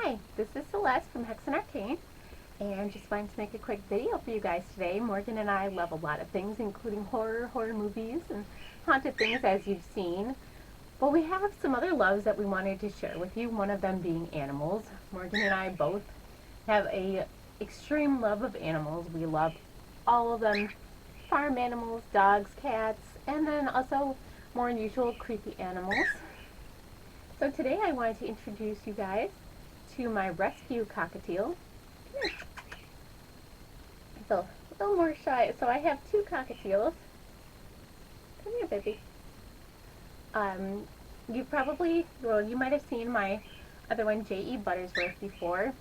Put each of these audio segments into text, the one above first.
Hi, this is Celeste from Hex and Arcane, and just wanted to make a quick video for you guys today. Morgan and I love a lot of things, including horror movies, and haunted things as you've seen. But we have some other loves that we wanted to share with you, one of them being animals. Morgan and I both have a extreme love of animals. We love all of them, farm animals, dogs, cats, and then also more unusual creepy animals. So today I wanted to introduce you guys to my rescue cockatiel. So a little more shy. So I have two cockatiels. Come here, baby. You might have seen my other one, J.E. Buttersworth, before.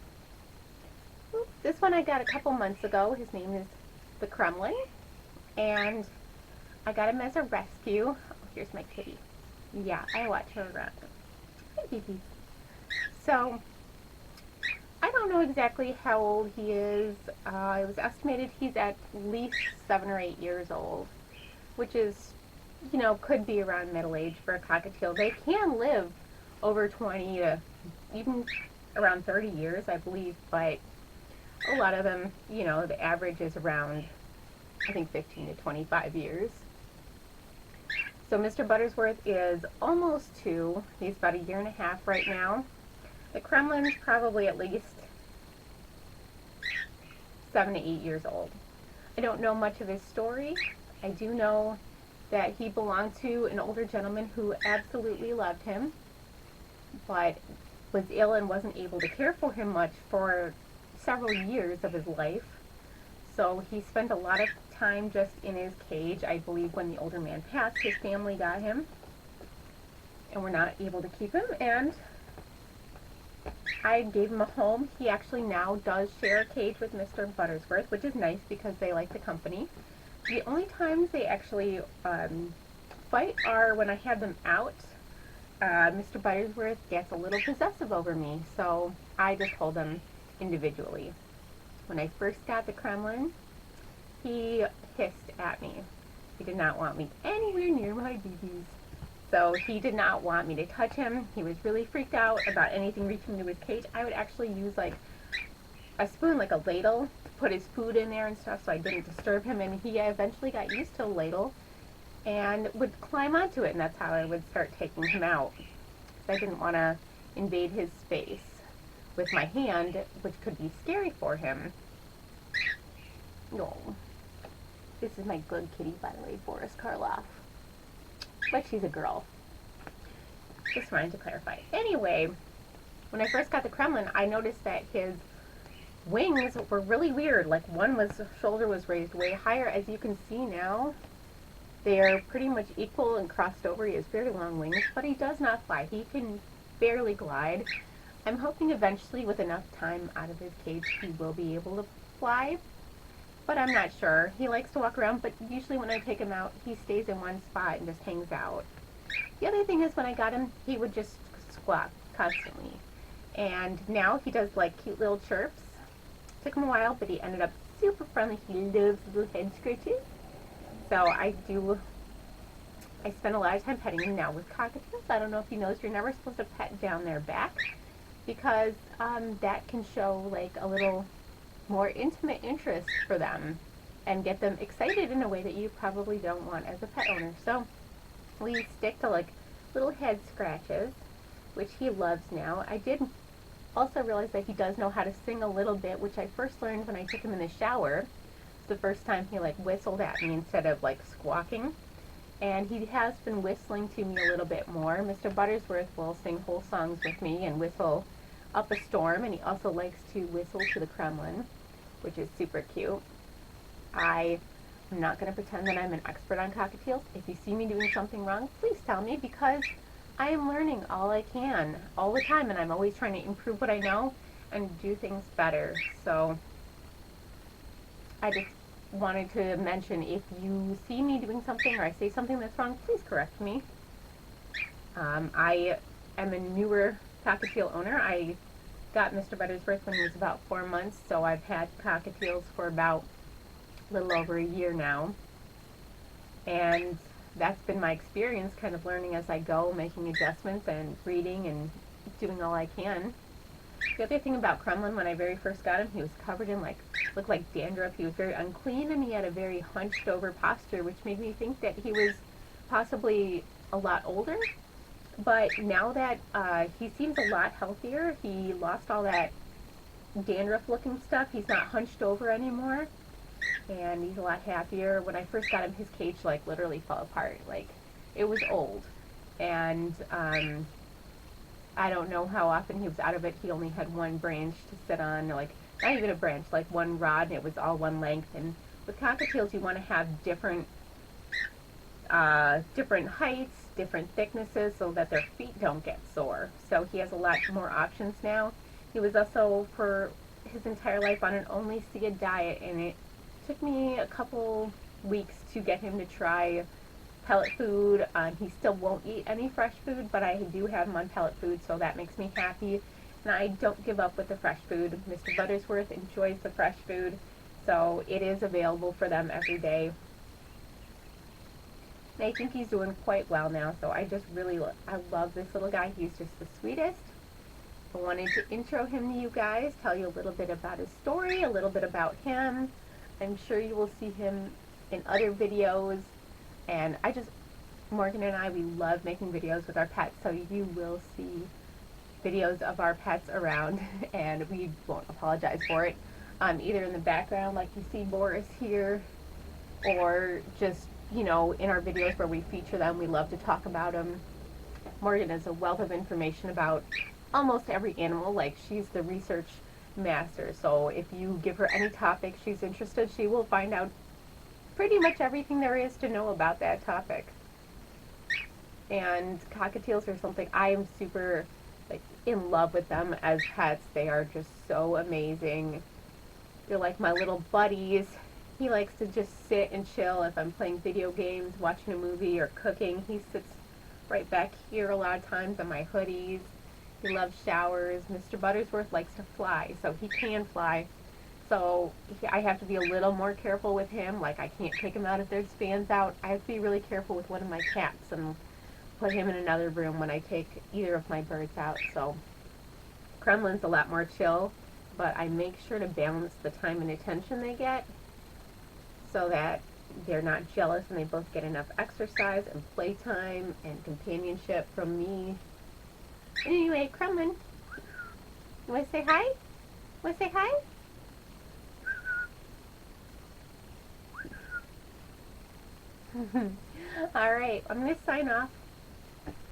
This one I got a couple months ago. His name is the Kremlin, and I got him as a rescue. Oh, here's my kitty. Yeah, I watch her around. Hi, baby. So I don't know exactly how old he is. It was estimated he's at least 7 or 8 years old, which is, could be around middle age for a cockatiel. They can live over 20 to even around 30 years, I believe, but a lot of them, the average is around, I think, 15 to 25 years. So Mr. Buttersworth is almost 2. He's about a year and a half right now. The Kremlin's probably at least 7 to 8 years old. I don't know much of his story. I do know that he belonged to an older gentleman who absolutely loved him, but was ill and wasn't able to care for him much for several years of his life. So he spent a lot of time just in his cage. I believe when the older man passed, his family got him and were not able to keep him, and I gave him a home. He actually now does share a cage with Mr. Buttersworth, which is nice because they like the company. The only times they actually fight are when I have them out. Mr. Buttersworth gets a little possessive over me, so I just hold them individually. When I first got the Kremlin, he hissed at me. He did not want me anywhere near my babies. So he did not want me to touch him. He was really freaked out about anything reaching into his cage. I would actually use like a spoon, like a ladle, to put his food in there and stuff so I didn't disturb him. And he eventually got used to a ladle and would climb onto it, and that's how I would start taking him out. I didn't want to invade his space with my hand, which could be scary for him. No. This is my good kitty, by the way, Boris Karloff. But she's a girl. Just wanted to clarify. Anyway, when I first got the Kremlin, I noticed that his wings were really weird. Like shoulder was raised way higher. As you can see now, they are pretty much equal and crossed over. He has very long wings, but he does not fly. He can barely glide. I'm hoping eventually, with enough time out of his cage, he will be able to fly, but I'm not sure. He likes to walk around, but usually when I take him out, he stays in one spot and just hangs out. The other thing is, when I got him, he would just squawk constantly, and now he does like cute little chirps. Took him a while, but he ended up super friendly. He loves little head scratches. So I spend a lot of time petting him now with cockatiels. I don't know if you noticed, you're never supposed to pet down their back, because that can show like a little more intimate interest for them and get them excited in a way that you probably don't want as a pet owner. So we stick to like little head scratches, which he loves now. I did also realize that he does know how to sing a little bit, which I first learned when I took him in the shower. It's the first time he like whistled at me instead of like squawking. And he has been whistling to me a little bit more. Mr. Buttersworth will sing whole songs with me and whistle up a storm, and he also likes to whistle to the Kremlin, which is super cute. I am not going to pretend that I'm an expert on cockatiels. If you see me doing something wrong, please tell me, because I am learning all I can all the time, and I'm always trying to improve what I know and do things better. So I just wanted to mention, if you see me doing something or I say something that's wrong, please correct me. I am a newer cockatiel owner. I got Mr. Buttersworth when he was about 4 months, so I've had cockatiels for about a little over a year now. And that's been my experience, kind of learning as I go, making adjustments and breeding and doing all I can. The other thing about Kremlin, when I very first got him, he was covered in like, looked like dandruff. He was very unclean, and he had a very hunched over posture, which made me think that he was possibly a lot older. But now that he seems a lot healthier, he lost all that dandruff looking stuff. He's not hunched over anymore, and he's a lot happier. When I first got him, his cage like literally fell apart. Like, it was old, and I don't know how often he was out of it. He only had one branch to sit on, like not even a branch, like one rod, and it was all one length. And with cockatiels, you want to have different heights, different thicknesses, so that their feet don't get sore. So he has a lot more options now. He was also for his entire life on an only seed diet, and it took me a couple weeks to get him to try pellet food. He still won't eat any fresh food, but I do have him on pellet food, so that makes me happy. And I don't give up with the fresh food. Mr. Buttersworth enjoys the fresh food, so it is available for them every day. And I think he's doing quite well now, so I just really, I love this little guy. He's just the sweetest. I wanted to intro him to you guys, tell you a little bit about his story, a little bit about him. I'm sure you will see him in other videos. And Morgan and I, we love making videos with our pets, so you will see videos of our pets around, and we won't apologize for it. Either in the background, like you see Boris here, or just, you know, in our videos where we feature them, we love to talk about them. Morgan is a wealth of information about almost every animal. Like, she's the research master, so if you give her any topic she's interested, she will find out pretty much everything there is to know about that topic. And cockatiels are something I am super like in love with them as pets. They are just so amazing. They're like my little buddies. He likes to just sit and chill if I'm playing video games, watching a movie, or cooking. He sits right back here a lot of times on my hoodies. He loves showers. Mr. Buttersworth likes to fly, so he can fly. So I have to be a little more careful with him. Like, I can't take him out if there's fans out. I have to be really careful with one of my cats and put him in another room when I take either of my birds out. So Kremlin's a lot more chill, but I make sure to balance the time and attention they get so that they're not jealous and they both get enough exercise and playtime and companionship from me. Anyway, Kremlin, you want to say hi? Want to say hi? All right, I'm going to sign off.